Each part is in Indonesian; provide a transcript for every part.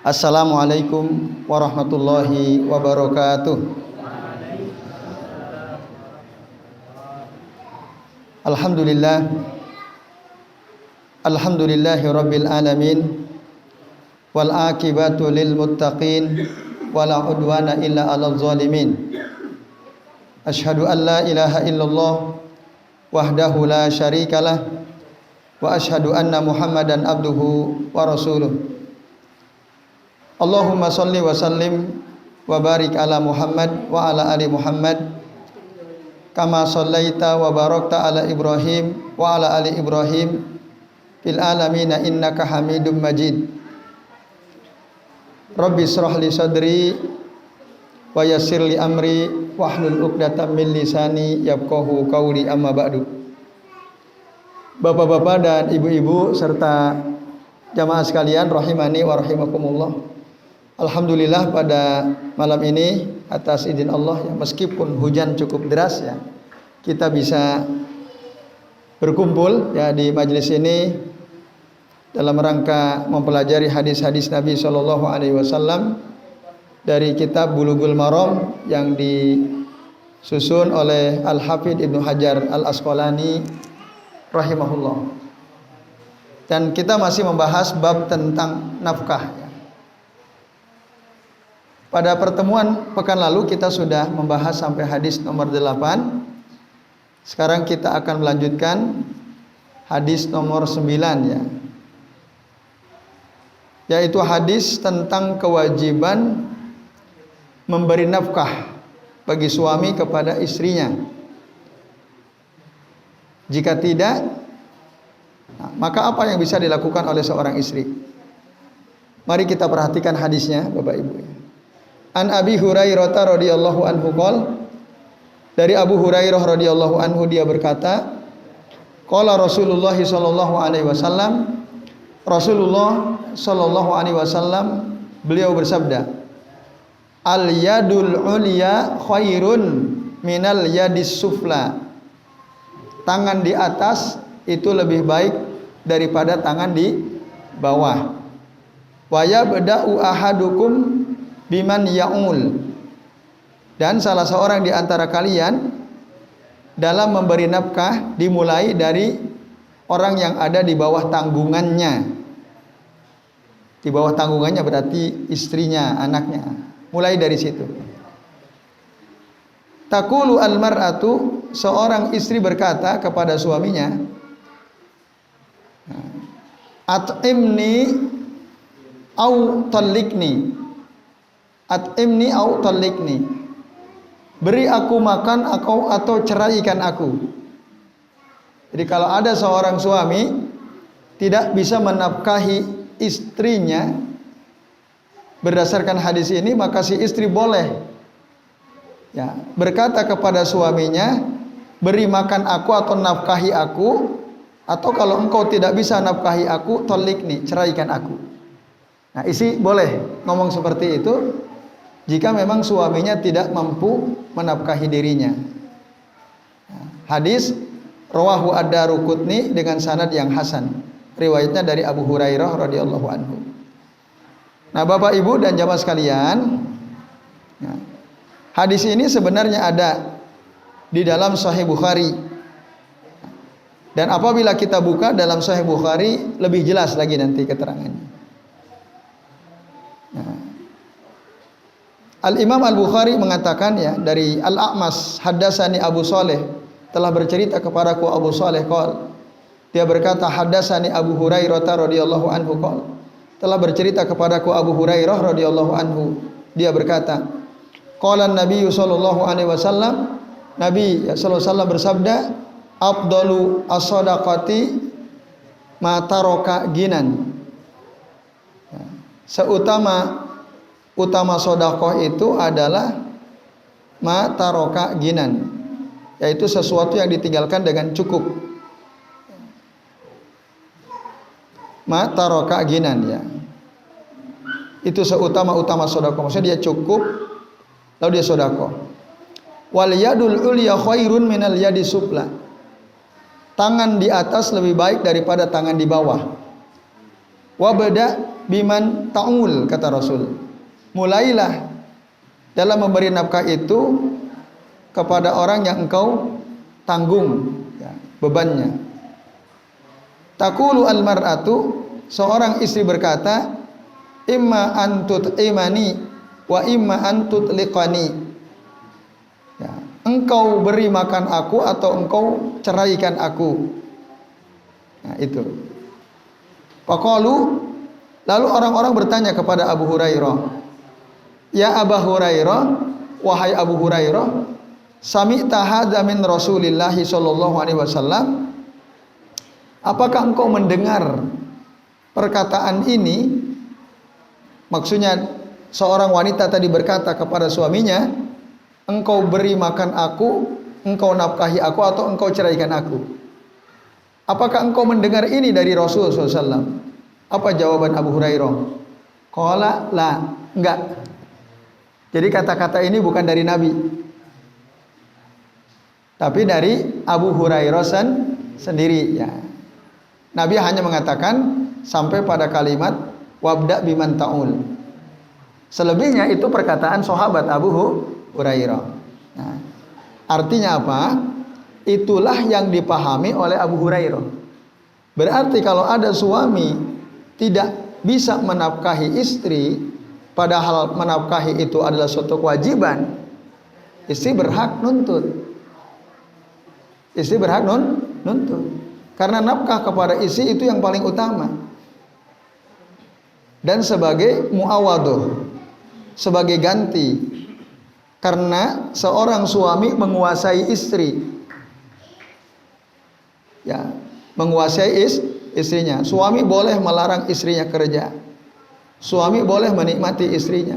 Assalamualaikum warahmatullahi wabarakatuh. Alhamdulillah. Alhamdulillahi rabbil alamin. Wal akibatu lil muttaqin. Wala udwana illa 'alal zalimin. Asyhadu an la ilaha illallah wahdahu la syarikalah wa asyhadu anna Muhammadan abduhu wa rasuluh. Allahumma salli wa sallim wa barik ala Muhammad wa ala ali Muhammad kama sallaita wa barakta ala Ibrahim wa ala ali Ibrahim fil alamin innaka Hamidum Majid. Rabbi israh li sadri wa yassir li amri wahlul 'uqdatam min lisani yafqahu qawli, amma ba'du. Bapak-bapak dan ibu-ibu serta jamaah sekalian rahimani wa rahimakumullah. Alhamdulillah pada malam ini atas izin Allah ya, meskipun hujan cukup deras ya, kita bisa berkumpul ya di majelis ini dalam rangka mempelajari hadis-hadis Nabi Shallallahu Alaihi Wasallam dari kitab Bulughul Maram yang disusun oleh Al-Hafidh Ibnu Hajar Al-Asqalani rahimahullah. Dan kita masih membahas bab tentang nafkah. Pada pertemuan pekan lalu kita sudah membahas sampai hadis nomor 8. Sekarang kita akan melanjutkan hadis nomor 9 ya. Yaitu hadis tentang kewajiban memberi nafkah bagi suami kepada istrinya. Jika tidak, maka apa yang bisa dilakukan oleh seorang istri? Mari kita perhatikan hadisnya Bapak Ibu. An Abi Hurairah radhiyallahu anhu qol, dari Abu Hurairah radhiyallahu anhu dia berkata, qala Rasulullah sallallahu alaihi wasallam, Rasulullah sallallahu alaihi wasallam beliau bersabda, al yadul ulya khairun minal yadis sufla. Tangan di atas itu lebih baik daripada tangan di bawah. Wa yabda'u ahadukum biman ya'ul. Dan salah seorang di antara kalian dalam memberi nafkah dimulai dari orang yang ada di bawah tanggungannya. Di bawah tanggungannya berarti istrinya, anaknya. Mulai dari situ. Taqulu al-mar'atu, seorang istri berkata kepada suaminya, at'imni au talliqni. At'imni au talliqni. Beri aku makan atau ceraikan aku. Jadi kalau ada seorang suami tidak bisa menafkahi istrinya berdasarkan hadis ini, maka si istri boleh ya berkata kepada suaminya, beri makan aku atau nafkahi aku, atau kalau engkau tidak bisa nafkahi aku, talliqni, ceraikan aku. Nah, isi boleh ngomong seperti itu jika memang suaminya tidak mampu menafkahi dirinya. Hadis rawahu ad-Daruqutni dengan sanad yang hasan. Riwayatnya dari Abu Hurairah radhiyallahu anhu. Nah, Bapak Ibu dan jamaah sekalian, hadis ini sebenarnya ada di dalam Sahih Bukhari. Dan apabila kita buka dalam Sahih Bukhari lebih jelas lagi nanti keterangannya. Al-Imam Al-Bukhari mengatakan ya, dari Al-A'mas haddasani Abu Saleh, telah bercerita kepadaku Abu Saleh qol, dia berkata haddasani Abu Hurairah radhiyallahu anhu qol, telah bercerita kepadaku Abu Hurairah radhiyallahu anhu, dia berkata qala Nabi sallallahu alaihi wasallam, Nabi sallallahu alaihi wasallam bersabda, afdalu as-shadaqati ma taraka ginan. Utama sedekah itu adalah ma taraka ginan, yaitu sesuatu yang ditinggalkan dengan cukup. Ma taraka ginan ya. Itu seutama-utama sedekah. Maksudnya dia cukup lalu dia sedekah. Wal yadul ulya khairun minal yadi sufla. Tangan di atas lebih baik daripada tangan di bawah. Wabda biman ta'ul, kata Rasul. Mulailah dalam memberi nafkah itu kepada orang yang engkau tanggung ya, bebannya. Taqulu al-mar'atu, seorang istri berkata, imma antut imani wa imma antut liqani. Ya, engkau beri makan aku atau engkau ceraikan aku. Nah, itu. Faqalu, lalu orang-orang bertanya kepada Abu Hurairah, ya Abu Hurairah, wahai Abu Hurairah, sami'ta hadza min Rasulillah sallallahu alaihi wasallam, apakah engkau mendengar perkataan ini? Maksudnya seorang wanita tadi berkata kepada suaminya, engkau beri makan aku, engkau nafkahi aku, atau engkau ceraikan aku. Apakah engkau mendengar ini dari Rasul SAW? Apa jawaban Abu Hurairah? Qala la, enggak. Jadi kata-kata ini bukan dari Nabi, tapi dari Abu Hurairah sendiri ya. Nabi hanya mengatakan sampai pada kalimat wabda biman ta'ul. Selebihnya itu perkataan sahabat Abu Hurairah. Nah, artinya apa? Itulah yang dipahami oleh Abu Hurairah. Berarti kalau ada suami tidak bisa menafkahi istri, padahal menafkahi itu adalah suatu kewajiban, istri berhak nuntut. Istri berhak nuntut. Karena nafkah kepada istri itu yang paling utama. Dan sebagai muawadoh, sebagai ganti. Karena seorang suami menguasai istri. Ya, menguasai istrinya. Suami boleh melarang istrinya kerja. Suami boleh menikmati istrinya.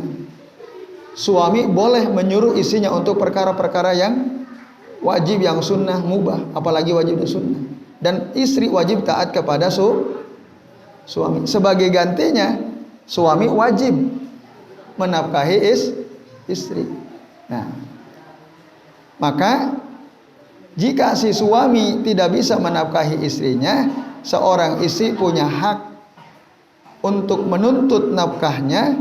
Suami boleh menyuruh istrinya untuk perkara-perkara yang wajib, yang sunnah, mubah, apalagi wajib dan sunnah. Dan istri wajib taat kepada suami. Sebagai gantinya, suami wajib menafkahi istri. Nah, maka jika si suami tidak bisa menafkahi istrinya, seorang istri punya hak untuk menuntut nafkahnya,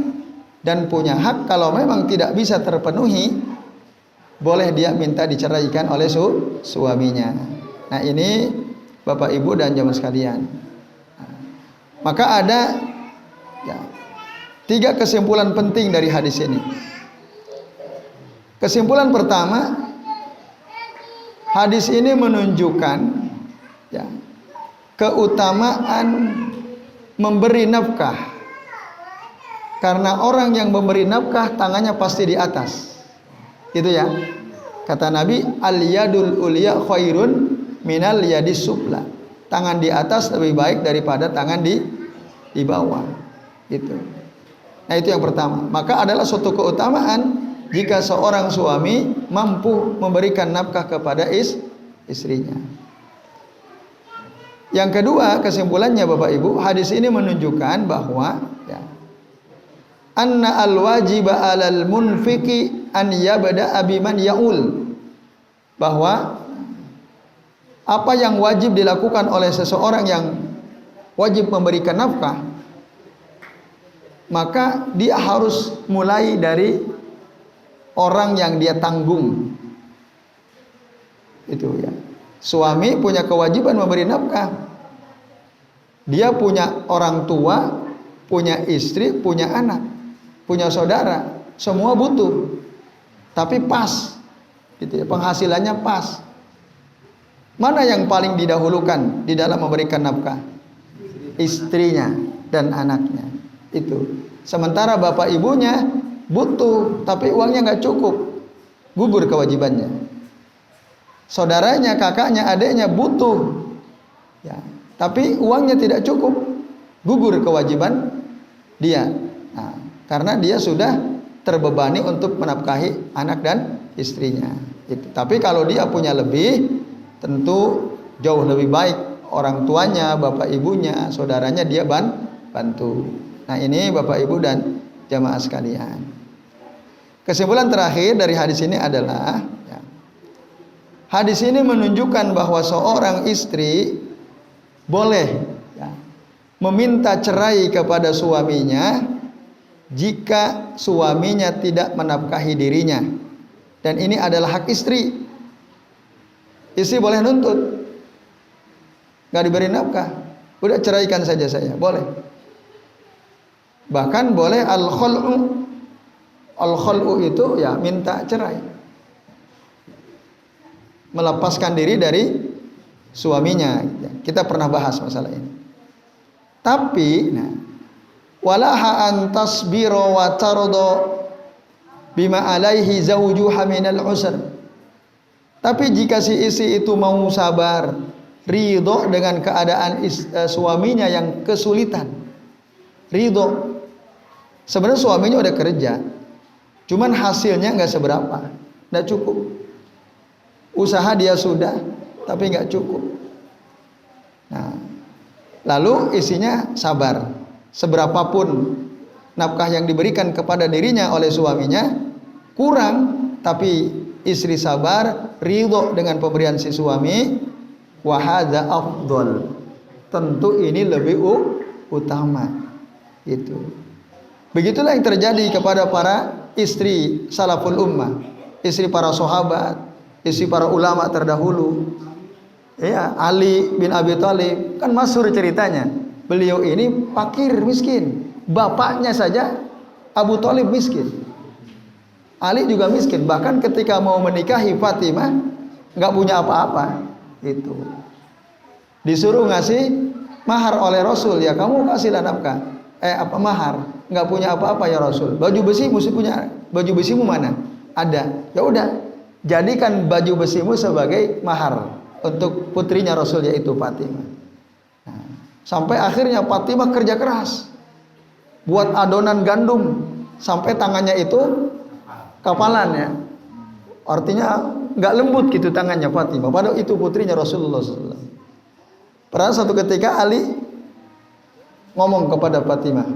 dan punya hak kalau memang tidak bisa terpenuhi, boleh dia minta diceraikan oleh suaminya. Nah, ini Bapak Ibu dan jamaah sekalian. Maka ada ya, 3 kesimpulan penting dari hadis ini. Kesimpulan pertama, hadis ini menunjukkan ya, keutamaan memberi nafkah. Karena orang yang memberi nafkah tangannya pasti di atas. Itu ya. Kata Nabi, al-yadul ulya khairun minal yadis sufla. Tangan di atas lebih baik daripada tangan di bawah. Gitu. Nah, itu yang pertama. Maka adalah suatu keutamaan jika seorang suami mampu memberikan nafkah kepada istrinya. Yang kedua, kesimpulannya Bapak Ibu, hadis ini menunjukkan bahwa ya, anna al-wajiba 'alal munfiqi an yabda'a biman ya'ul. Bahwa apa yang wajib dilakukan oleh seseorang yang wajib memberikan nafkah, maka dia harus mulai dari orang yang dia tanggung. Itu ya. Suami punya kewajiban memberi nafkah. Dia punya orang tua, punya istri, punya anak, punya saudara, semua butuh. Tapi pas. Gitu ya, penghasilannya pas. Mana yang paling didahulukan di dalam memberikan nafkah? Istrinya dan anaknya. Itu. Sementara bapak ibunya butuh, tapi uangnya nggak cukup, gugur kewajibannya. Saudaranya, kakaknya, adiknya butuh, ya, tapi uangnya tidak cukup, gugur kewajiban dia. Nah, karena dia sudah terbebani untuk menafkahi anak dan istrinya. Itu. Tapi kalau dia punya lebih, tentu jauh lebih baik orang tuanya, bapak ibunya, saudaranya dia bantu. Nah, ini bapak ibu dan jamaah sekalian. Kesimpulan terakhir dari hadis ini adalah ya, hadis ini menunjukkan bahwa seorang istri boleh ya, meminta cerai kepada suaminya jika suaminya tidak menafkahi dirinya. Dan ini adalah hak istri. Istri boleh nuntut, gak diberi nafkah, udah ceraikan saja saya, boleh. Bahkan boleh al-khul'u. Al-khul'u itu ya minta cerai, melepaskan diri dari suaminya. Kita pernah bahas masalah ini. Tapi walaha an tasbira wa tarda bima alaihi zawjuha minal usr. Tapi jika si istri itu mau sabar, ridho dengan keadaan suaminya yang kesulitan, ridho. Sebenarnya suaminya udah kerja, cuman hasilnya nggak seberapa, nggak cukup. Usaha dia sudah, tapi nggak cukup. Nah, lalu istrinya sabar, seberapapun nafkah yang diberikan kepada dirinya oleh suaminya kurang, tapi istri sabar, ridho dengan pemberian si suami. Wa hadza afdal. Tentu ini lebih utama. Itu. Begitulah yang terjadi kepada para istri salaful ummah, istri para sahabat, istri para ulama terdahulu. Ya, Ali bin Abi Thalib kan masyhur ceritanya. Beliau ini fakir miskin. Bapaknya saja Abu Thalib miskin. Ali juga miskin. Bahkan ketika mau menikahi Fatimah nggak punya apa-apa. Itu disuruh ngasih mahar oleh Rasul, ya kamu kasihlah nafkah. Mahar? Nggak punya apa-apa ya Rasul. Baju besi mesti punya. Baju besimu mana? Ada. Ya udah, jadikan baju besimu sebagai mahar untuk putrinya Rasul, yaitu Fatimah. Nah, sampai akhirnya Fatimah kerja keras buat adonan gandum sampai tangannya itu kapalan ya. Artinya nggak lembut gitu tangannya Fatimah. Padahal itu putrinya Rasulullah SAW. Pernah satu ketika Ali ngomong kepada Fatimah,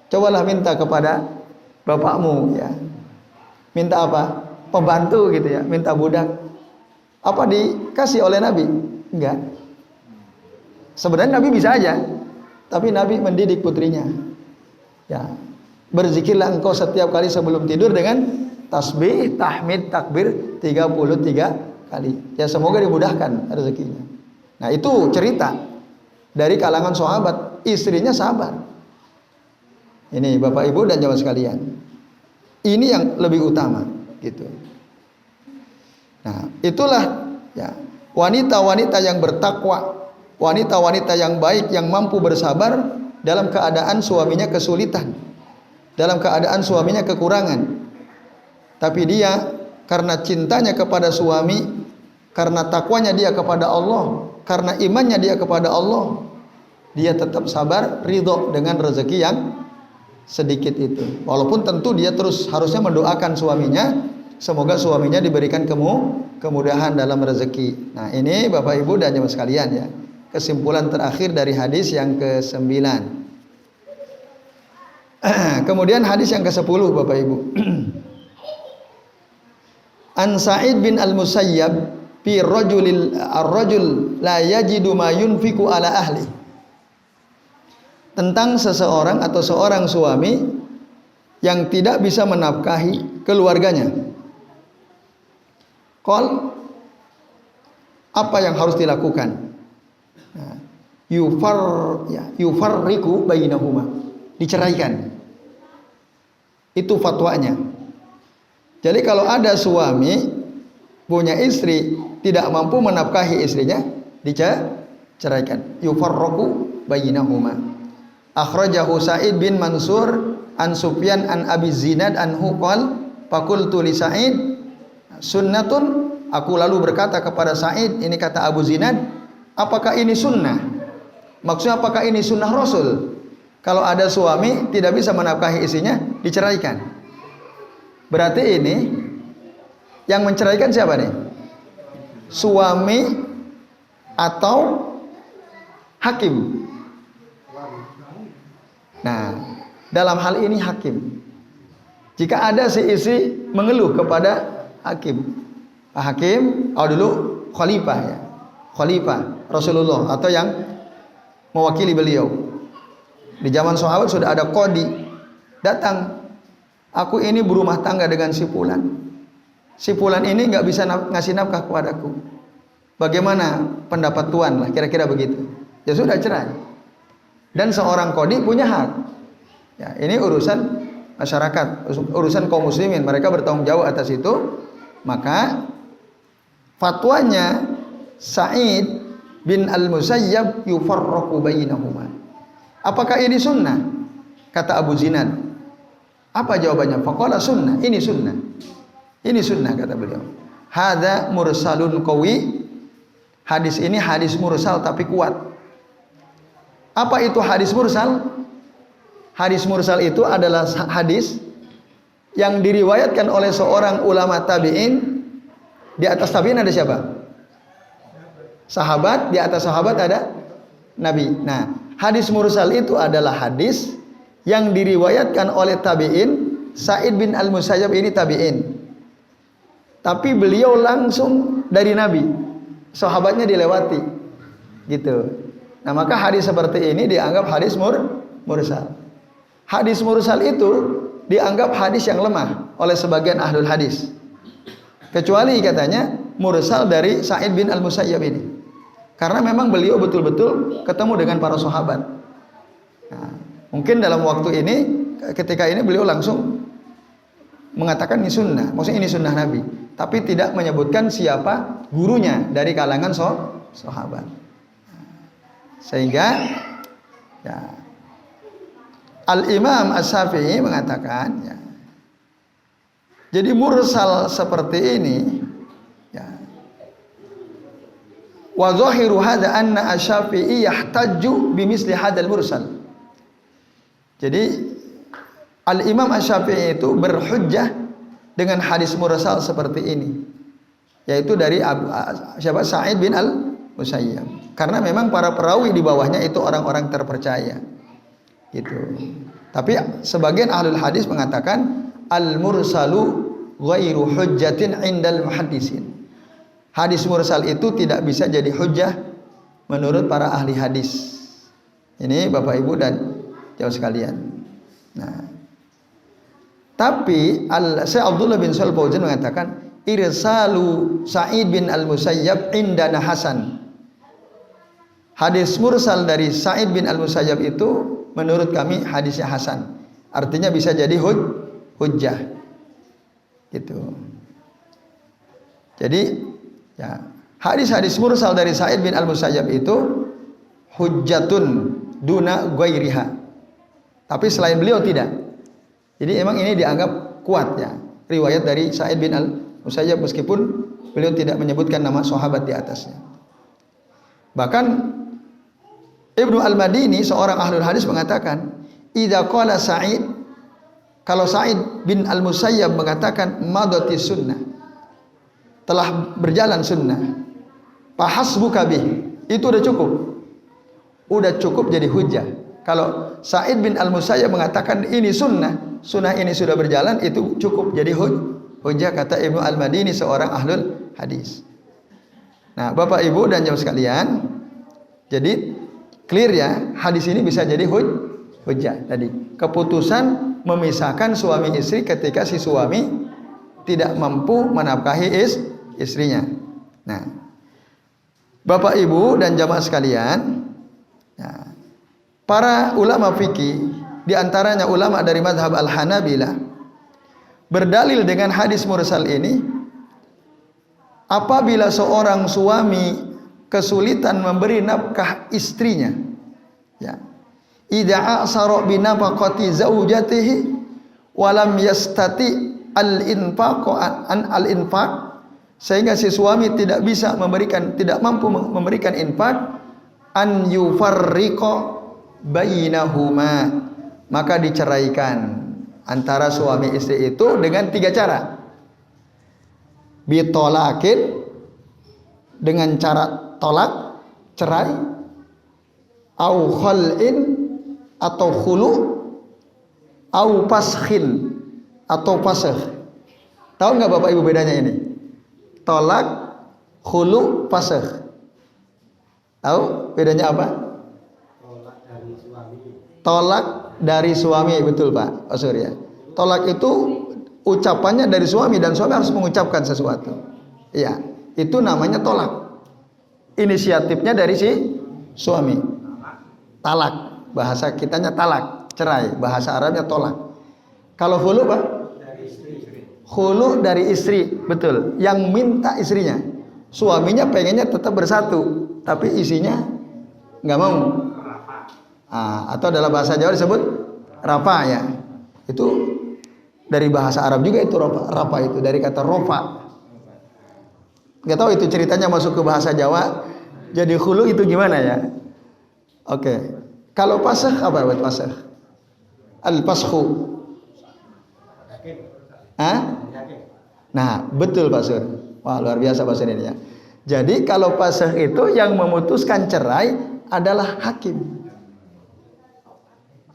cobalah minta kepada bapakmu ya. Minta apa? Pembantu gitu ya. Minta budak. Apa dikasih oleh Nabi? Enggak. Sebenarnya Nabi bisa aja, tapi Nabi mendidik putrinya. Ya, berzikirlah engkau setiap kali sebelum tidur dengan tasbih, tahmid, takbir 33 kali. Ya semoga dimudahkan rezekinya. Nah itu cerita dari kalangan sahabat, istrinya sabar. Ini Bapak Ibu dan jamaah sekalian. Ini yang lebih utama gitu. Nah, itulah ya wanita-wanita yang bertakwa, wanita-wanita yang baik yang mampu bersabar dalam keadaan suaminya kesulitan, dalam keadaan suaminya kekurangan. Tapi dia karena cintanya kepada suami, karena takwanya dia kepada Allah, karena imannya dia kepada Allah, dia tetap sabar, ridho dengan rezeki yang sedikit itu. Walaupun tentu dia terus harusnya mendoakan suaminya, semoga suaminya diberikan kemudahan dalam rezeki. Nah ini Bapak Ibu dan jemaah sekalian ya, kesimpulan terakhir dari hadis yang ke-9. Kemudian hadis yang ke-10 Bapak Ibu. An Sa'id bin Al-Musayyab fi ar-rajul la yajidu ma yunfiqu ala ahli. Tentang seseorang atau seorang suami yang tidak bisa menafkahi keluarganya. Qal, apa yang harus dilakukan? Nah, yufarriqu bainahuma. Diceraikan. Itu fatwanya. Jadi kalau ada suami punya istri tidak mampu menafkahi istrinya, diceraikan. Yufarraqu bainahuma. Akhrajahu Sa'id bin Mansur an Sufyan an Abi Zinad anhu qala faqultu li Sa'id sunnatun, aku lalu berkata kepada Sa'id, ini kata Abu Zinad, apakah ini sunnah? Maksudnya apakah ini sunnah Rasul? Kalau ada suami tidak bisa menafkahi istrinya, diceraikan. Berarti ini yang menceraikan siapa nih? Suami atau hakim? Nah, dalam hal ini hakim. Jika ada si istri mengeluh kepada hakim, hakim, dulu khalifah ya, khalifah Rasulullah atau yang mewakili beliau. Di zaman sahabat sudah ada qadi datang, aku ini berumah tangga dengan si fulan. Si fulan ini nggak bisa ngasih nafkah kepadaku. Bagaimana pendapat tuan lah, kira-kira begitu. Ya sudah cerai. Dan seorang qadi punya hak. Ya, ini urusan masyarakat, urusan kaum muslimin, mereka bertanggung jawab atas itu. Maka fatwanya Sa'id bin Al-Musayyab yufarraqu bainahuma. Apakah ini sunnah? Kata Abu Zinad. Apa jawabannya? Faqala sunnah. Ini sunnah. Ini sunnah kata beliau. Hadza mursalun qawi. Hadis ini hadis mursal tapi kuat. Apa itu hadis mursal? Hadis mursal itu adalah hadis yang diriwayatkan oleh seorang ulama tabi'in. Di atas tabi'in ada siapa? Sahabat. Di atas sahabat ada Nabi. Nah, hadis mursal itu adalah hadis yang diriwayatkan oleh tabi'in. Sa'id bin Al-Musayyab ini tabi'in, tapi beliau langsung dari Nabi, sahabatnya dilewati gitu. Nah, maka hadis seperti ini dianggap hadis mursal. Hadis mursal itu dianggap hadis yang lemah oleh sebagian ahlul hadis, kecuali katanya mursal dari Sa'id bin Al-Musayyab ini, karena memang beliau betul-betul ketemu dengan para sahabat. Nah, mungkin dalam waktu ini, ketika ini beliau langsung mengatakan ini sunnah, maksudnya ini sunnah Nabi, tapi tidak menyebutkan siapa gurunya dari kalangan sahabat. Sehingga ya, Al-Imam Asy-Syafi'i mengatakan ya, jadi mursal seperti ini ya, wa zahiru hadza anna Asy-Syafi'i yahtajju bimisli hadzal mursal. Jadi Al-Imam Asy-Syafi'i itu berhujjah dengan hadis mursal seperti ini, yaitu dari siapa? Sa'id bin Al-Musayyab. Karena memang para perawi di bawahnya itu orang-orang terpercaya. Gitu. Tapi sebagian ahlul hadis mengatakan al-mursalu ghairu hujjatin indal muhaddisin. Hadis mursal itu tidak bisa jadi hujjah menurut para ahli hadis. Ini Bapak Ibu dan jauh sekalian. Nah, tapi Syekh Abdullah bin Shalih Fauzan mengatakan irsalu Sa'id bin Al-Musayyab indana hasan. Hadis mursal dari Sa'id bin Al-Musayyab itu menurut kami hadisnya hasan. Artinya bisa jadi hujjah. Gitu. Jadi ya, hadis-hadis mursal dari Sa'id bin Al-Musayyab itu hujjatun duna ghairiha. Tapi selain beliau tidak. Jadi emang ini dianggap kuat ya, riwayat dari Sa'id bin Al-Musayyab meskipun beliau tidak menyebutkan nama sahabat di atasnya. Bahkan Ibnu Al-Madini seorang ahlul hadis mengatakan, idza qala Sa'id, kalau Sa'id bin Al-Musayyab mengatakan madati sunnah, telah berjalan sunnah, fahasbuka bih, itu udah cukup. Udah cukup jadi hujjah. Kalau Sa'id bin Al-Musayyab mengatakan ini sunnah, sunnah ini sudah berjalan, itu cukup jadi hujjah, kata Ibnu Al-Madini seorang ahlul hadis. Nah, Bapak Ibu dan jamaah sekalian, jadi clear ya, hadis ini bisa jadi hujjah tadi. Keputusan memisahkan suami istri ketika si suami tidak mampu menafkahi istrinya. Nah, Bapak Ibu dan jamaah sekalian, ya, para ulama fikih, di antaranya ulama dari mazhab Al-Hanabilah, berdalil dengan hadis mursal ini, apabila seorang suami kesulitan memberi nafkah istrinya, ya, idza a'sara bi nafaqati zaujatihi wa lam yastati al-infaq an al-infaq, sehingga si suami tidak bisa memberikan, tidak mampu memberikan infak, an yufarriqa bainahuma, maka diceraikan antara suami istri itu dengan 3 cara. Bitolakin, dengan cara tolak, cerai, au khal'in atau khulu, au paskhin atau pasakh. Tahu nggak Bapak Ibu bedanya ini? Tolak, khulu, pasakh. Tahu bedanya apa? Tolak dari suami, betul Pak Surya. Tolak itu ucapannya dari suami dan suami harus mengucapkan sesuatu. Iya, itu namanya tolak. Inisiatifnya dari si suami. Talak, bahasa kitanya talak, cerai, bahasa Arabnya tolak. Kalau khulu Pak? Khulu dari istri, betul. Yang minta istrinya. Suaminya pengennya tetap bersatu, tapi isinya nggak mau. Atau dalam bahasa Jawa disebut rafa ya. Itu dari bahasa Arab juga itu rafa itu dari kata rofa. Nggak tahu itu ceritanya masuk ke bahasa Jawa. Jadi khulu itu gimana ya? Oke. Kalau pasakh apa buat pasakh? Al-pasakhu. Nah, betul Pak Sur. Wah, luar biasa bahasa ini ya. Jadi kalau pasakh itu yang memutuskan cerai adalah hakim.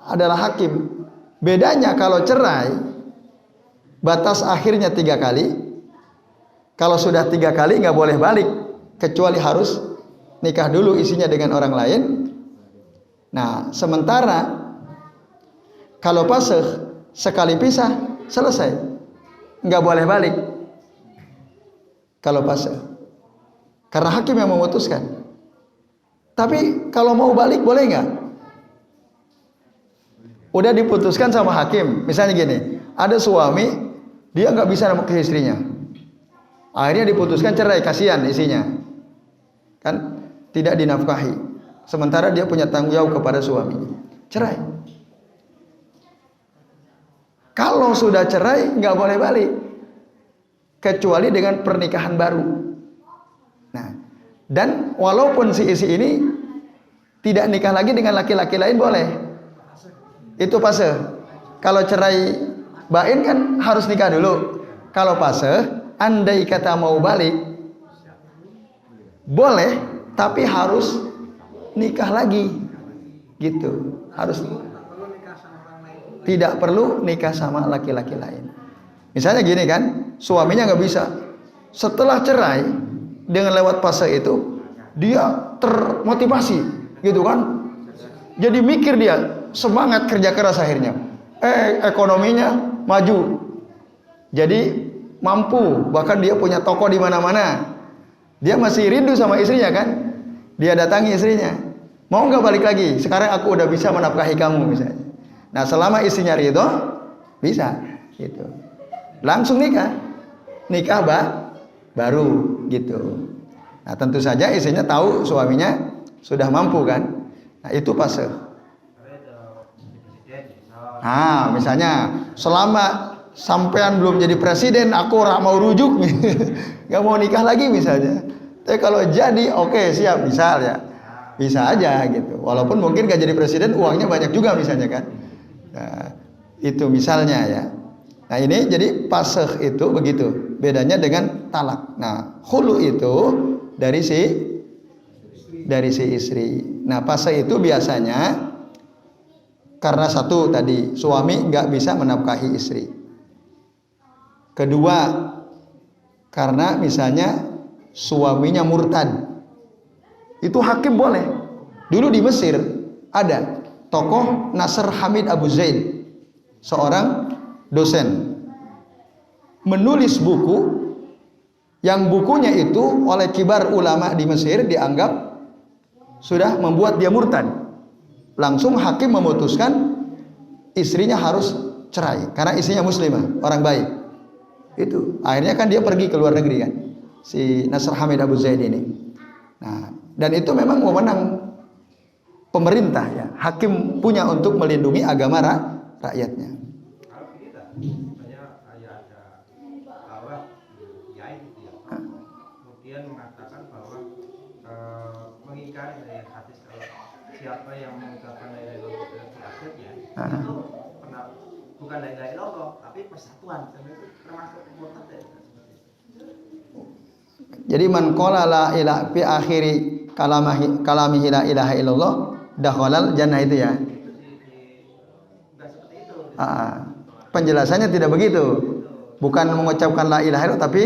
Adalah hakim. Bedanya kalau cerai batas akhirnya 3 kali. Kalau sudah 3 kali nggak boleh balik, kecuali harus nikah dulu isinya dengan orang lain. Nah, sementara kalau pasakh sekali pisah selesai, nggak boleh balik. Kalau pasakh, karena hakim yang memutuskan. Tapi kalau mau balik boleh nggak? Udah diputuskan sama hakim. Misalnya gini, ada suami dia nggak bisa nafkahi istrinya, akhirnya diputuskan cerai, kasihan isinya, kan tidak dinafkahi. Sementara dia punya tanggung jawab kepada suaminya, cerai. Kalau sudah cerai nggak boleh balik, kecuali dengan pernikahan baru. Nah, dan walaupun si isi ini tidak nikah lagi dengan laki-laki lain boleh. Itu pasakh. Kalau cerai bain kan harus nikah dulu. Kalau pasakh, andai kata mau balik, boleh, tapi harus nikah lagi. Gitu. Harus. Tidak perlu nikah sama laki-laki lain. Misalnya gini kan, suaminya nggak bisa. Setelah cerai dengan lewat pasakh itu, dia termotivasi, gitu kan? Jadi mikir dia, semangat kerja keras akhirnya. Ekonominya maju. Jadi mampu, bahkan dia punya toko di mana-mana. Dia masih rindu sama istrinya kan? Dia datangi istrinya. Mau nggak balik lagi? Sekarang aku udah bisa menafkahi kamu misalnya. Nah, selama istrinya ridho, bisa gitu. Langsung nikah baru gitu. Nah, tentu saja istrinya tahu suaminya sudah mampu kan. Nah, itu pasakh. Nah, misalnya selama sampean belum jadi presiden, aku mau rujuk, nggak mau nikah lagi misalnya. Tapi kalau jadi, oke, siap, misal ya, bisa aja gitu. Walaupun mungkin gak jadi presiden, uangnya banyak juga misalnya kan. Nah, itu misalnya ya. Nah, ini jadi pasakh itu begitu. Bedanya dengan talak. Nah, khulu itu dari si istri. Nah, pasakh itu biasanya karena satu tadi suami nggak bisa menafkahi istri. Kedua, karena misalnya suaminya murtad. Itu hakim boleh. Dulu di Mesir ada tokoh Nasr Hamid Abu Zaid, seorang dosen, menulis buku yang bukunya itu oleh kibar ulama di Mesir dianggap sudah membuat dia murtad. Langsung hakim memutuskan istrinya harus cerai karena istrinya muslimah, orang baik. Itu akhirnya kan dia pergi ke luar negeri kan, si Nasr Hamid Abu Zaid ini. Nah, dan itu memang wewenang pemerintah ya, hakim punya untuk melindungi agama rakyatnya. Kemudian mengatakan bahwa mengingkari dari hadis kalau siapa yang mengucapkan la ilaha illallah di akhirnya itu bukan la ilaha illallah tapi persatuan, itu termasuk murtad ya. Jadi man qala la ilaha fi akhiri kalamihi la ilaha illallah dakhalal jannah itu ya. Penjelasannya tidak begitu. Bukan mengucapkan la ilaha illallah tapi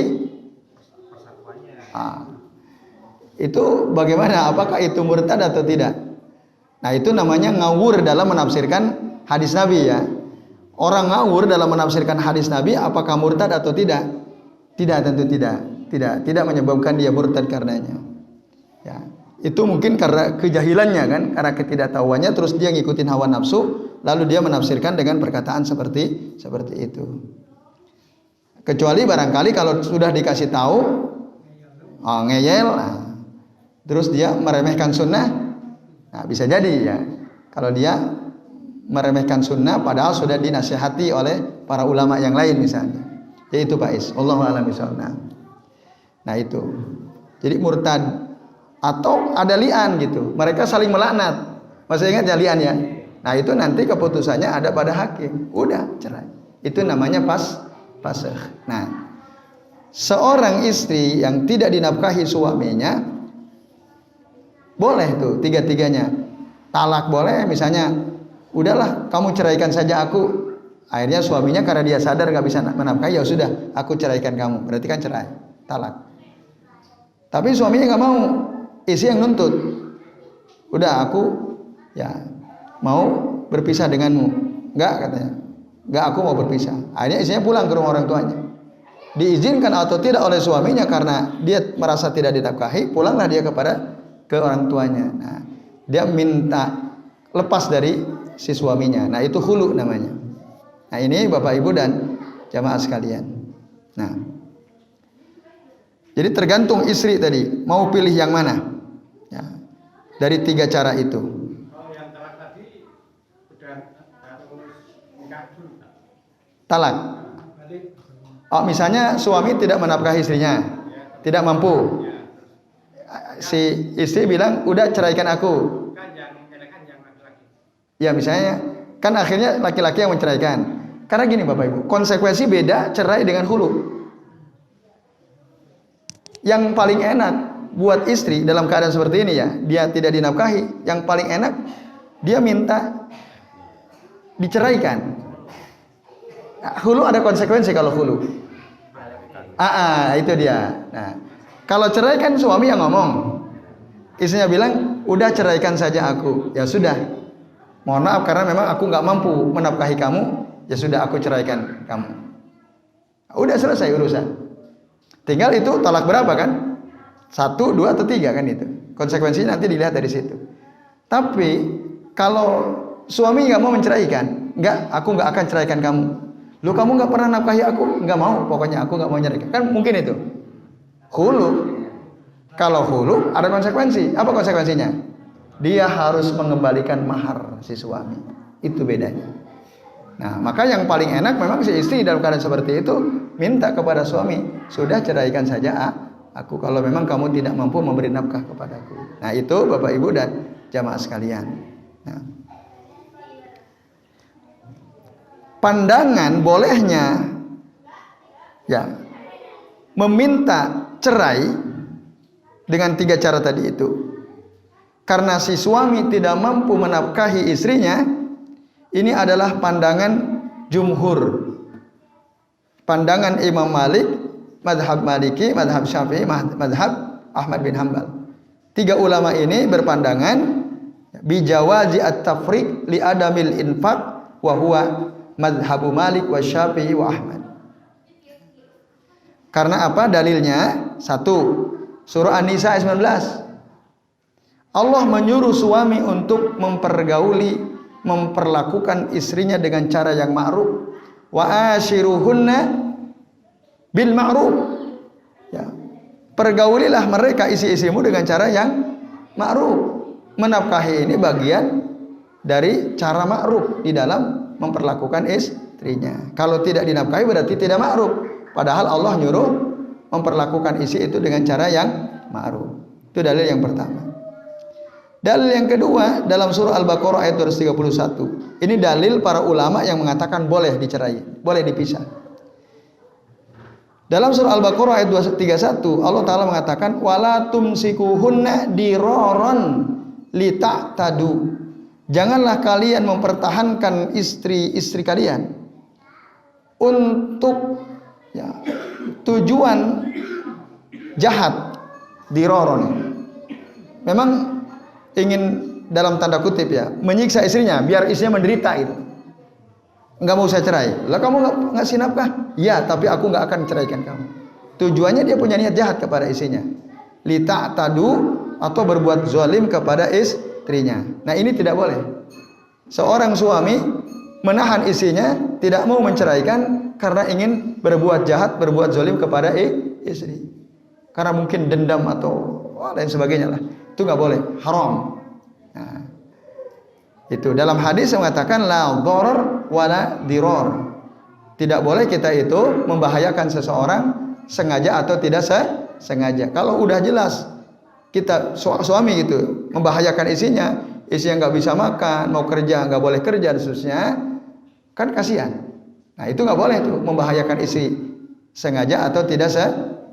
itu bagaimana? Apakah itu murtad atau tidak? Nah, itu namanya ngawur dalam menafsirkan hadis Nabi ya. Orang ngawur dalam menafsirkan hadis Nabi apakah murtad atau tidak? Tidak, tentu tidak. Tidak menyebabkan dia murtad karenanya. Ya, itu mungkin karena kejahilannya kan, karena ketidaktahuannya terus dia ngikutin hawa nafsu, lalu dia menafsirkan dengan perkataan seperti itu. Kecuali barangkali kalau sudah dikasih tahu, ngeyel, terus dia meremehkan sunnah, nah bisa jadi ya. Kalau dia meremehkan sunnah padahal sudah dinasihati oleh para ulama yang lain misalnya. Yaitu Pak Is, Allahu a'lam bishawab. Nah itu. Jadi murtad atau ada li'an gitu. Mereka saling melaknat. Masih ingat ya li'an ya? Nah itu nanti keputusannya ada pada hakim. Udah cerai. Itu namanya fasakh. Nah, seorang istri yang tidak dinafkahi suaminya boleh tuh tiga-tiganya. Talak boleh, misalnya udahlah kamu ceraikan saja aku. Akhirnya suaminya karena dia sadar gak bisa menafkahi, ya sudah aku ceraikan kamu. Berarti kan cerai, talak. Tapi suaminya gak mau, istri yang nuntut. Udah aku ya mau berpisah denganmu. Enggak katanya. Enggak, aku mau berpisah. Akhirnya istrinya pulang ke rumah orang tuanya. Diizinkan atau tidak oleh suaminya karena dia merasa tidak dinafkahi, pulanglah dia ke orang tuanya. Nah, dia minta lepas dari si suaminya. Nah, itu khulu namanya. Nah, ini Bapak Ibu dan jamaah sekalian. Nah, jadi tergantung istri tadi mau pilih yang mana. Ya, dari tiga cara itu. Kalau yang talak tadi udah harus nikah dulu. Talak. Oh, misalnya suami tidak menafkahi istrinya, tidak mampu. Si istri bilang, udah ceraikan aku. Kan yang menyerahkan yang laki-laki. Ya misalnya, kan akhirnya laki-laki yang menceraikan. Karena gini Bapak Ibu, konsekuensi beda cerai dengan hulu. Yang paling enak buat istri dalam keadaan seperti ini ya, dia tidak dinafkahi, yang paling enak dia minta diceraikan. Nah, hulu ada konsekuensi kalau hulu. Itu dia. Nah, kalau cerai kan suami yang ngomong, istrinya bilang, udah ceraikan saja aku. Ya sudah, mohon maaf karena memang aku nggak mampu menafkahi kamu. Ya sudah aku ceraikan kamu. Udah selesai urusan. Tinggal itu talak berapa kan? 1, 2 atau 3 kan itu. Konsekuensinya nanti dilihat dari situ. Tapi kalau suami nggak mau menceraikan, aku nggak akan ceraikan kamu. Lu kamu nggak pernah nafkahi aku, nggak mau. Pokoknya aku nggak mau ceraikan. Kan mungkin itu. Hulu. Kalau hulu ada konsekuensi. Apa konsekuensinya? Dia harus mengembalikan mahar si suami. Itu bedanya. Nah, maka yang paling enak memang si istri dalam keadaan seperti itu minta kepada suami, sudah ceraikan saja aku kalau memang kamu tidak mampu memberi nafkah kepadaku. Nah, itu Bapak Ibu dan jamaah sekalian. Nah, pandangan bolehnya ya meminta cerai dengan 3 cara tadi itu. Karena si suami tidak mampu menafkahi istrinya, ini adalah pandangan jumhur. Pandangan Imam Malik, mazhab Maliki, mazhab Syafi'i, mazhab Ahmad bin Hanbal. 3 ulama ini berpandangan bijawazi at-tafriq li adamil infaq wa huwa mazhabu Malik wa Syafi'i wa Ahmad. Karena apa dalilnya? 1, surah An-Nisa ayat 19. Allah menyuruh suami untuk memperlakukan istrinya dengan cara yang ma'ruf. Wa ashiruhunna bil ma'ruf. Ya. Pergaulilah mereka isi-isimu dengan cara yang ma'ruf. Menafkahi ini bagian dari cara ma'ruf di dalam memperlakukan istrinya. Kalau tidak dinafkahi berarti tidak ma'ruf. Padahal Allah nyuruh memperlakukan istri itu dengan cara yang ma'ruf. Itu dalil yang pertama. Dalil yang kedua dalam surah Al-Baqarah ayat 231. Ini dalil para ulama yang mengatakan boleh dicerai, boleh dipisah. Dalam surah Al-Baqarah ayat 231 Allah Ta'ala mengatakan wala tumsikuhunna diraran lita'tadu. Janganlah kalian mempertahankan istri-istri kalian untuk tujuan jahat, diraran. Memang ingin dalam tanda kutip ya, menyiksa istrinya biar istrinya menderita itu. Enggak mau saya cerai. Lah kamu enggak ngasih nafkah? Iya, tapi aku enggak akan ceraikan kamu. Tujuannya dia punya niat jahat kepada istrinya. Lita tadu atau berbuat zalim kepada istrinya. Nah, ini tidak boleh. Seorang suami menahan istrinya tidak mau menceraikan karena ingin berbuat jahat, berbuat zalim kepada istri. Karena mungkin dendam atau lain sebagainya lah. Itu enggak boleh, haram. Nah, itu dalam hadis mengatakan la dharar wala dirar. Tidak boleh kita itu membahayakan seseorang sengaja atau tidak sengaja. Kalau udah jelas kita suami gitu membahayakan istrinya nggak bisa makan, mau kerja nggak boleh kerja dan seterusnya, kan kasihan. Nah, itu nggak boleh tuh membahayakan istri sengaja atau tidak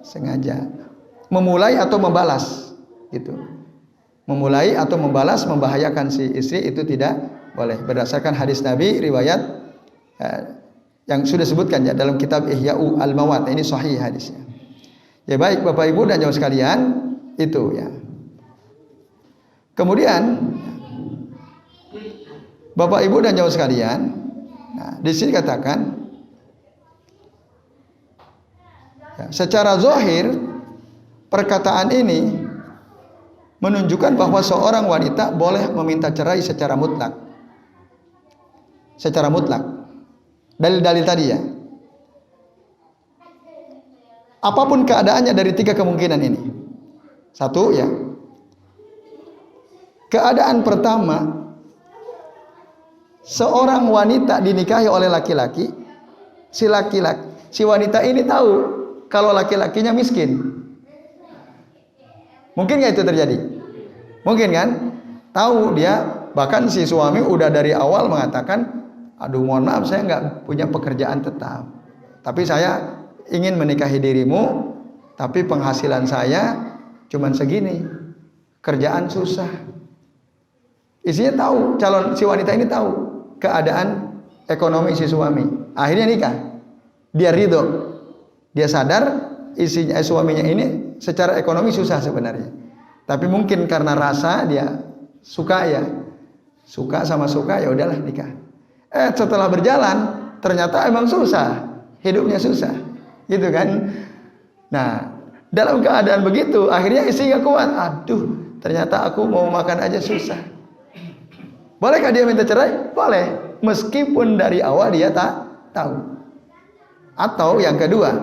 sengaja. Memulai atau membalas gitu. Memulai atau membalas membahayakan si istri itu tidak boleh berdasarkan hadis Nabi riwayat yang sudah sebutkan ya dalam kitab Ihya'u Al-Mawat. Ini sahih hadisnya. Ya baik Bapak Ibu dan jamaah sekalian, itu ya. Kemudian Bapak Ibu dan jamaah sekalian, nah di sini katakan ya, secara zahir perkataan ini menunjukkan bahwa seorang wanita boleh meminta cerai secara mutlak. Secara mutlak. Dalil-dalil tadi ya. Apapun keadaannya dari 3 kemungkinan ini. 1 ya. Keadaan pertama, seorang wanita dinikahi oleh laki-laki, si wanita ini tahu kalau laki-lakinya miskin. Mungkin nggak itu terjadi? Mungkin kan? Tahu dia, bahkan si suami udah dari awal mengatakan, aduh mohon maaf saya nggak punya pekerjaan tetap, tapi saya ingin menikahi dirimu, tapi penghasilan saya cuman segini, kerjaan susah. Isinya tahu, si wanita ini tahu keadaan ekonomi si suami, akhirnya nikah. Dia ridho, dia sadar suaminya ini secara ekonomi susah sebenarnya, tapi mungkin karena rasa dia suka ya udahlah nikah. Setelah berjalan ternyata emang susah, hidupnya susah, gitu kan. Nah, dalam keadaan begitu akhirnya istri gak kuat. Aduh, ternyata aku mau makan aja susah. Bolehkah dia minta cerai? Boleh, meskipun dari awal dia tak tahu. Atau yang kedua,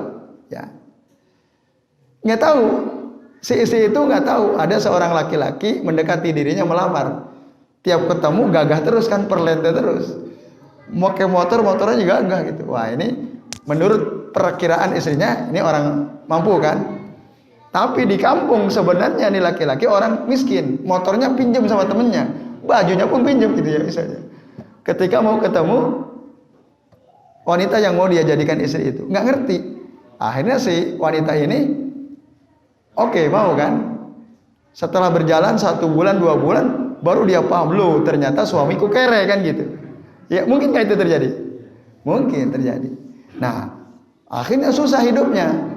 ya, nggak tahu, si istri itu nggak tahu ada seorang laki-laki mendekati dirinya melamar. Tiap ketemu gagah terus kan, perlente terus. Mau ke motornya juga enggak gitu. Wah, ini menurut perkiraan istrinya ini orang mampu kan. Tapi di kampung sebenarnya nih laki-laki orang miskin. Motornya pinjam sama temennya, bajunya pun pinjam gitu ya misalnya. Ketika mau ketemu wanita yang mau dia jadikan istri itu nggak ngerti. Akhirnya si wanita ini oke, mau kan. Setelah berjalan 1 bulan 2 bulan baru dia paham, loh ternyata suamiku kere kan gitu. Ya mungkin nggak itu terjadi? Mungkin terjadi. Nah, akhirnya susah hidupnya.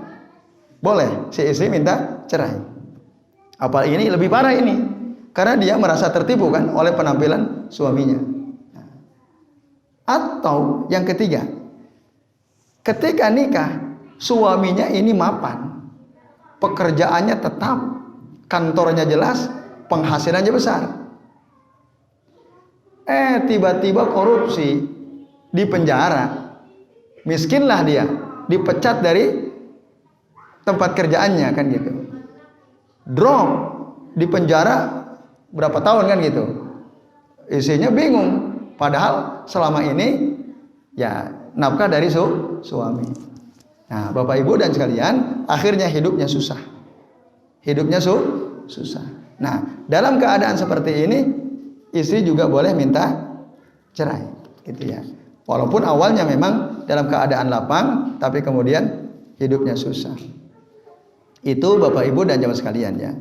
Boleh si istri minta cerai. Apa ini lebih parah ini? Karena dia merasa tertipu kan oleh penampilan suaminya. Atau yang ketiga, ketika nikah suaminya ini mapan, pekerjaannya tetap, kantornya jelas, penghasilannya besar. Tiba-tiba korupsi, di penjara, miskinlah dia, dipecat dari tempat kerjaannya kan gitu, drop di penjara berapa tahun kan gitu. Istrinya bingung, padahal selama ini ya nafkah dari suami. Nah, Bapak Ibu dan sekalian, akhirnya hidupnya susah. Hidupnya susah. Nah, dalam keadaan seperti ini, istri juga boleh minta cerai, gitu ya. Walaupun awalnya memang dalam keadaan lapang, tapi kemudian hidupnya susah. Itu Bapak Ibu dan jamaah sekalian ya.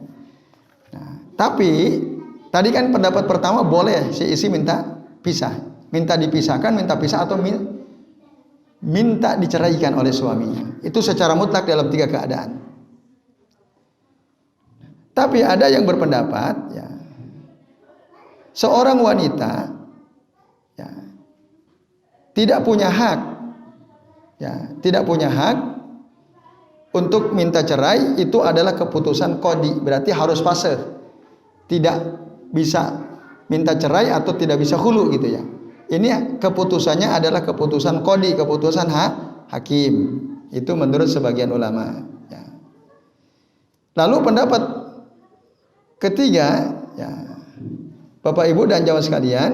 Nah, tapi tadi kan pendapat pertama boleh si istri minta pisah, minta dipisahkan, minta pisah atau minta diceraikan oleh suaminya. Itu secara mutlak dalam 3 keadaan. Tapi ada yang berpendapat ya, seorang wanita ya, tidak punya hak, ya, tidak punya hak untuk minta cerai. Itu adalah keputusan qadhi, berarti harus fase, tidak bisa minta cerai atau tidak bisa khulu gitu ya. Ini keputusannya adalah keputusan qadhi, keputusan hakim. Itu menurut sebagian ulama. Ya. Lalu pendapat ketiga, ya, Bapak Ibu dan jamaah sekalian,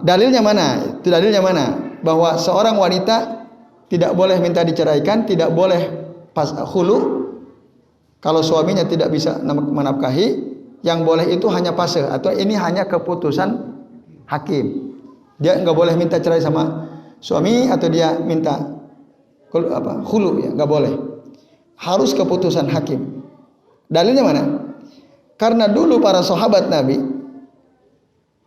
dalilnya mana? Itu dalilnya mana? Bahwa seorang wanita tidak boleh minta diceraikan, tidak boleh khulu kalau suaminya tidak bisa menafkahi. Yang boleh itu hanya fase, atau ini hanya keputusan hakim. Dia nggak boleh minta cerai sama suami, atau dia minta khulu, ya nggak boleh. Harus keputusan hakim. Dalilnya mana? Karena dulu para sahabat Nabi,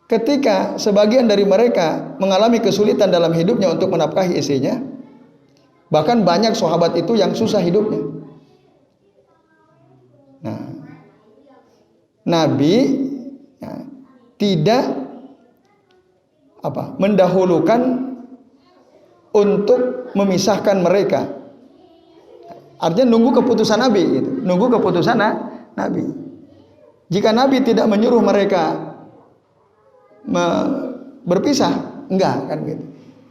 ketika sebagian dari mereka mengalami kesulitan dalam hidupnya untuk menafkahi istrinya, bahkan banyak sahabat itu yang susah hidupnya. Nah, Nabi ya, tidak mendahulukan untuk memisahkan mereka. Artinya nunggu keputusan Nabi gitu. Nunggu keputusan Nabi. Jika Nabi tidak menyuruh mereka berpisah, enggak kan gitu.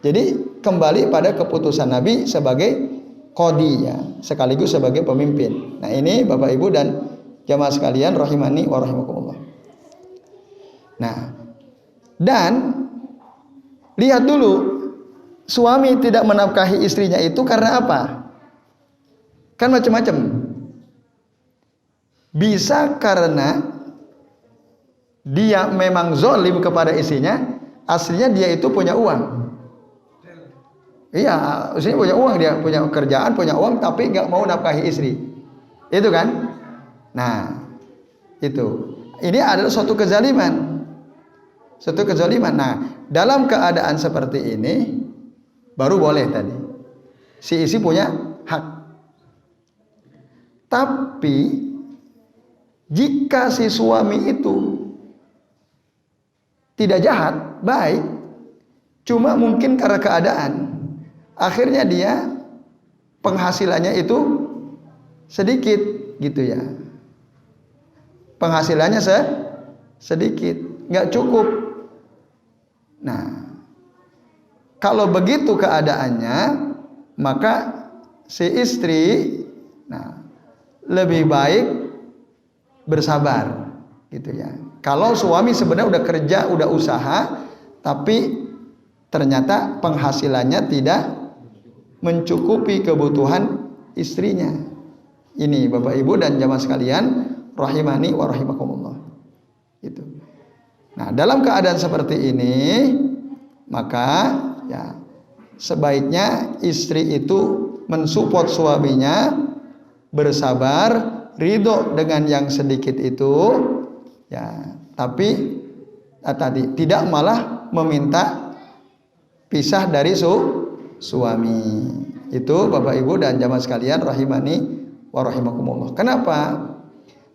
Jadi kembali pada keputusan Nabi sebagai qadhi, ya, sekaligus sebagai pemimpin. Nah, ini Bapak Ibu dan jamaah sekalian rahimani wa rahimakumullah. Nah, dan lihat dulu, suami tidak menafkahi istrinya itu karena apa? Kan macam-macam. Bisa karena dia memang zalim kepada istrinya, aslinya dia itu punya uang. Iya, aslinya punya uang, dia punya kerjaan, punya uang, tapi nggak mau nafkahi istri. Itu kan? Nah, itu. Ini adalah suatu kezaliman. Suatu kezaliman. Nah, dalam keadaan seperti ini baru boleh tadi. Si istri punya hak. Tapi jika si suami itu tidak jahat, baik, cuma mungkin karena keadaan, akhirnya dia penghasilannya itu sedikit gitu ya. Penghasilannya sedikit, nggak cukup. Nah, kalau begitu keadaannya, maka si istri, nah, lebih baik bersabar, gitu ya. Kalau suami sebenarnya udah kerja, udah usaha, tapi ternyata penghasilannya tidak mencukupi kebutuhan istrinya. Ini Bapak Ibu dan jamaah sekalian, rahimani wa rahimakumullah. Itu. Nah, dalam keadaan seperti ini, maka ya sebaiknya istri itu mensupport suaminya, bersabar, ridho dengan yang sedikit itu, ya, tapi tadi tidak malah meminta pisah dari suami. Itu Bapak Ibu dan jamaah sekalian rahimani wa rahimakumullah. Kenapa?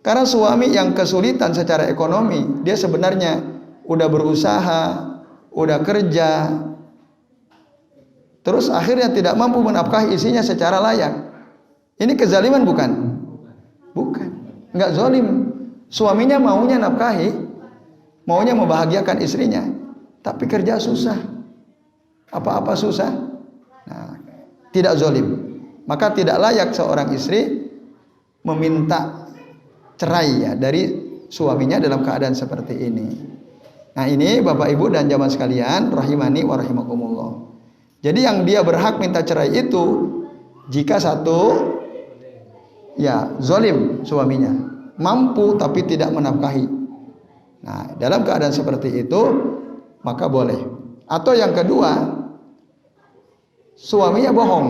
Karena suami yang kesulitan secara ekonomi, dia sebenarnya udah berusaha, udah kerja, terus akhirnya tidak mampu menafkahi istrinya secara layak. Ini kezaliman bukan? Bukan. Enggak zalim. Suaminya maunya nafkahi, maunya membahagiakan istrinya, tapi kerja susah. Apa-apa susah. Nah, tidak zalim. Maka tidak layak seorang istri meminta cerai ya dari suaminya dalam keadaan seperti ini. Nah, ini Bapak Ibu dan jamaah sekalian rahimani wa rahimakumullah. Jadi yang dia berhak minta cerai itu jika satu, ya, zalim suaminya, mampu tapi tidak menafkahi. Nah, dalam keadaan seperti itu maka boleh. Atau yang kedua, suaminya bohong.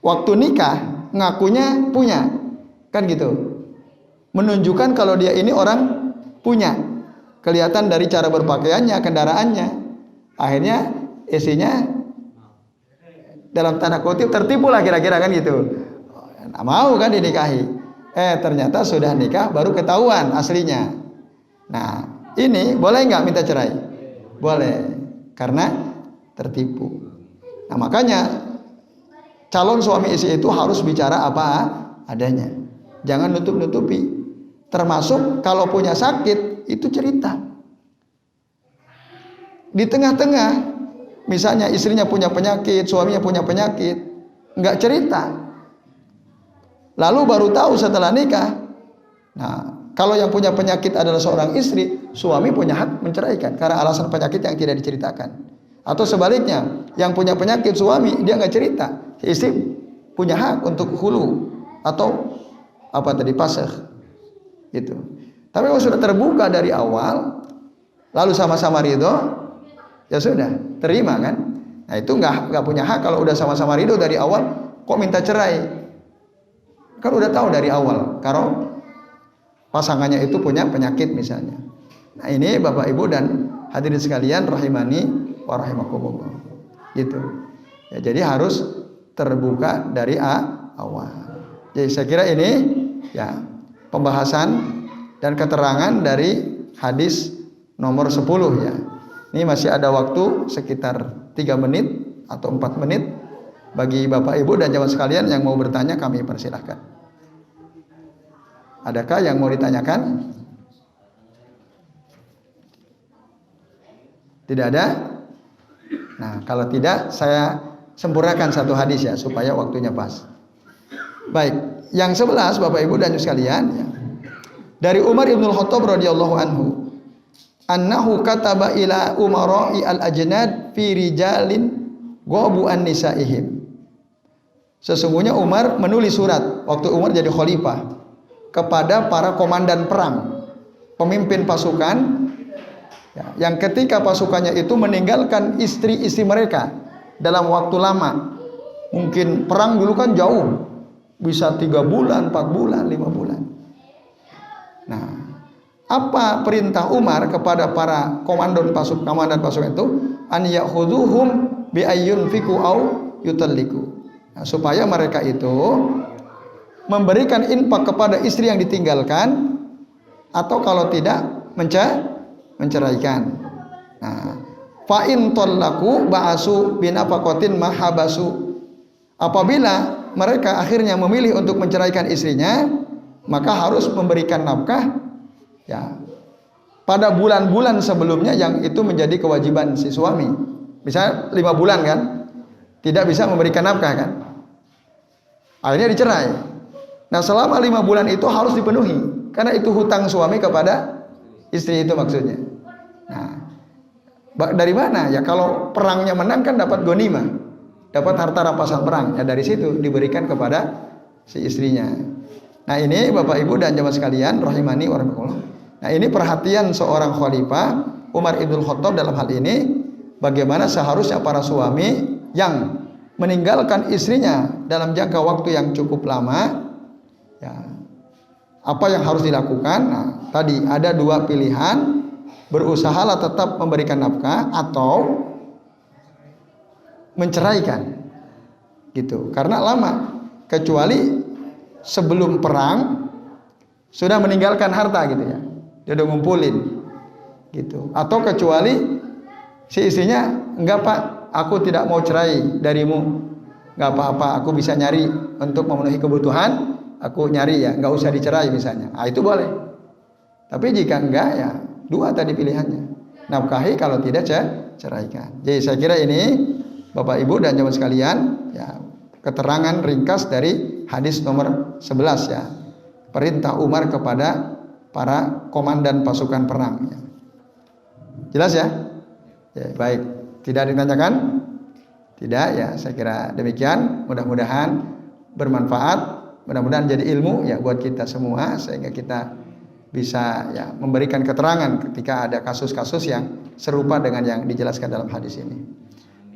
Waktu nikah ngakunya punya, kan gitu. Menunjukkan kalau dia ini orang punya. Kelihatan dari cara berpakaiannya, kendaraannya. Akhirnya istrinya dalam tanda kutip tertipu lah kira-kira kan gitu. Nah, mau kan dinikahi. Ternyata sudah nikah baru ketahuan aslinya. Nah, ini boleh nggak minta cerai? Boleh, karena tertipu. Nah, makanya calon suami istri itu harus bicara apa adanya. Jangan nutup-nutupi. Termasuk kalau punya sakit itu cerita. Di tengah-tengah, misalnya istrinya punya penyakit, suaminya punya penyakit, nggak cerita. Lalu baru tahu setelah nikah. Nah, kalau yang punya penyakit adalah seorang istri, suami punya hak menceraikan karena alasan penyakit yang tidak diceritakan. Atau sebaliknya, yang punya penyakit suami dia nggak cerita, istri punya hak untuk hulu atau apa tadi pasah, gitu. Tapi kalau sudah terbuka dari awal, lalu sama-sama ridho, ya sudah, terima kan? Nah itu nggak punya hak kalau udah sama-sama ridho dari awal, kok minta cerai? Kan udah tahu dari awal, kalau pasangannya itu punya penyakit misalnya. Nah ini Bapak Ibu dan hadirin sekalian rahimani wa rahimakumullah. Gitu. Ya, jadi harus terbuka dari awal. Jadi saya kira ini ya pembahasan dan keterangan dari hadis nomor 10 ya. Ini masih ada waktu sekitar 3 menit atau 4 menit bagi Bapak Ibu dan jamaah sekalian yang mau bertanya kami persilahkan. Adakah yang mau ditanyakan? Tidak ada? Nah, kalau tidak saya sempurnakan satu hadis ya supaya waktunya pas. Baik, yang 11 Bapak Ibu dan sekalian ya. Dari Umar Ibn Khattab radhiyallahu anhu, annahu kataba ila umara'i al-ajnad fi rijalin ghabu an nisaihim. Sesungguhnya Umar menulis surat waktu Umar jadi khalifah kepada para komandan perang, pemimpin pasukan ya, yang ketika pasukannya itu meninggalkan istri-istri mereka dalam waktu lama. Mungkin perang dulu kan jauh, bisa 3 bulan, 4 bulan, 5 bulan. Nah, apa perintah Umar kepada para komandan pasukan itu? An ya'khudhuhum bi ayyunfiqu au yutalliqu. Nah, supaya mereka itu memberikan infak kepada istri yang ditinggalkan atau kalau tidak menceraikan. Nah, fa in tallaqu ba'asu binafaqatin mahabasu. Apabila mereka akhirnya memilih untuk menceraikan istrinya, maka harus memberikan nafkah ya pada bulan-bulan sebelumnya yang itu menjadi kewajiban si suami. Misalnya 5 bulan kan tidak bisa memberikan nafkah kan, akhirnya dicerai. Nah selama 5 bulan itu harus dipenuhi karena itu hutang suami kepada istri itu maksudnya. Nah dari mana ya, kalau perangnya menang kan dapat ghanimah, dapat harta rampasan perang ya, dari situ diberikan kepada si istrinya. Nah ini Bapak Ibu dan jamaah sekalian rahimani wa rahimakumullah. Nah ini perhatian seorang khalifah Umar Ibn Khattab dalam hal ini, bagaimana seharusnya para suami yang meninggalkan istrinya dalam jangka waktu yang cukup lama ya, apa yang harus dilakukan. Nah tadi ada 2 pilihan, berusahalah tetap memberikan nafkah atau menceraikan gitu, karena lama, kecuali sebelum perang sudah meninggalkan harta gitu ya, dia udah ngumpulin gitu. Atau kecuali si istrinya, enggak Pak, aku tidak mau cerai darimu, enggak apa-apa, aku bisa nyari untuk memenuhi kebutuhan, aku nyari ya, enggak usah dicerai misalnya. Nah, itu boleh. Tapi jika enggak ya 2 tadi pilihannya, nafkahi, kalau tidak ceraikan. Jadi saya kira ini Bapak Ibu dan jamaah sekalian ya, keterangan ringkas dari hadis nomor 11 ya. Perintah Umar kepada para komandan pasukan perang ya. Jelas ya? Ya, baik. Tidak ditanyakan? Tidak ya, saya kira demikian. Mudah-mudahan bermanfaat, mudah-mudahan jadi ilmu ya buat kita semua, sehingga kita bisa ya memberikan keterangan ketika ada kasus-kasus yang serupa dengan yang dijelaskan dalam hadis ini.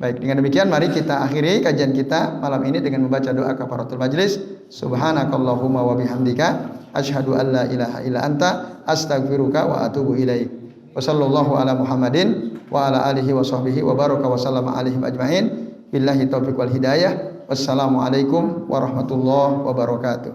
Baik, dengan demikian mari kita akhiri kajian kita malam ini dengan membaca doa kafaratul majlis. Subhanakallahumma wa bihamdika asyhadu an la ilaha illa anta astaghfiruka wa atubu ilaik. Wa sallallahu ala Muhammadin wa ala alihi wa sahbihi wa baraka wa sallama alaihim ajmain. Billahi taufiq wal hidayah. Wassalamu alaikum warahmatullahi wabarakatuh.